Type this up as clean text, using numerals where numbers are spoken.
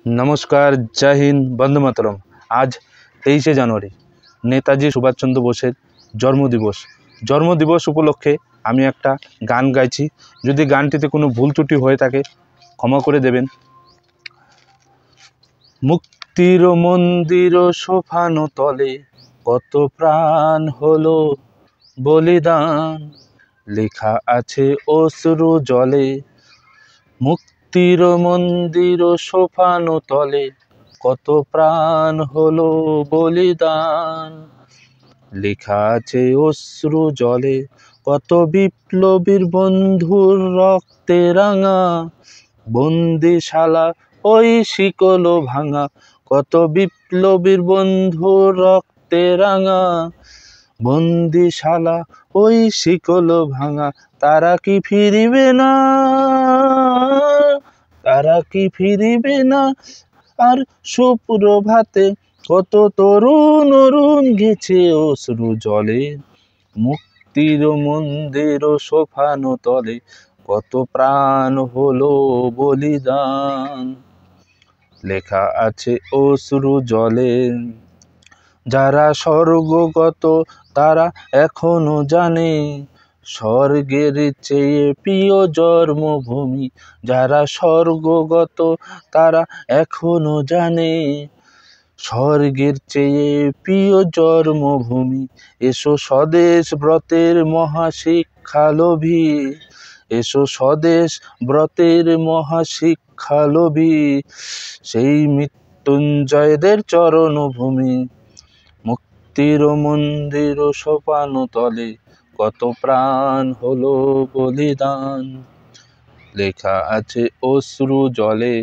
नमस्कार, जय हिंद, बंदे मातरम। आज 23 জানুয়ারি নেতাজি সুভাষচন্দ্র বোসের জন্মদিবস উপলক্ষে আমি একটা গান গাইছি। যদি গানটিতে কোনো ভুল ত্রুটি হয়ে থাকে ক্ষমা করে দেবেন। মুক্তির মন্দির সোফানো তলে কত প্রাণ হলো বলিদান, লেখা আছে অশ্রু জলে। মুক্তির মন্দির সোফানো তলে কত প্রাণ হলো বলিদান, লেখা আছে অশ্রু জলে। কত বিপ্লবীর বন্ধুর রক্তে রাঙা বন্দিশালা ওই শিকল ভাঙা। কত বিপ্লবীর বন্ধুর রক্তে রাঙা বন্দিশালা ওই শিকল ভাঙা। তারা কি ফিরিবে না, তারা কি ফিরিবে না আর সুপ্রভাতে। কত তরুণ অরুণ গেছে অশ্রু জলে। মুক্তির মন্দির সোফানো তলে কত প্রাণ হলো বলিদান, লেখা আছে অশ্রু জলে। যারা স্বর্গগত তারা এখনো জানে স্বর্গের চেয়ে প্রিয় জন্মভূমি। যারা স্বর্গগত তারা এখনো জানে স্বর্গের চেয়ে প্রিয় জন্মভূমি। এসো স্বদেশ ব্রতের মহাশিক্ষালোভী, এসো স্বদেশ ব্রতের মহাশিক্ষালোভী, সেই মৃত্যুঞ্জয়দের চরণভূমি। মুক্তির মন্দির সোপানো তলে কত প্রাণ হলো বলিদান, লেখা আছে অশ্রু জলে।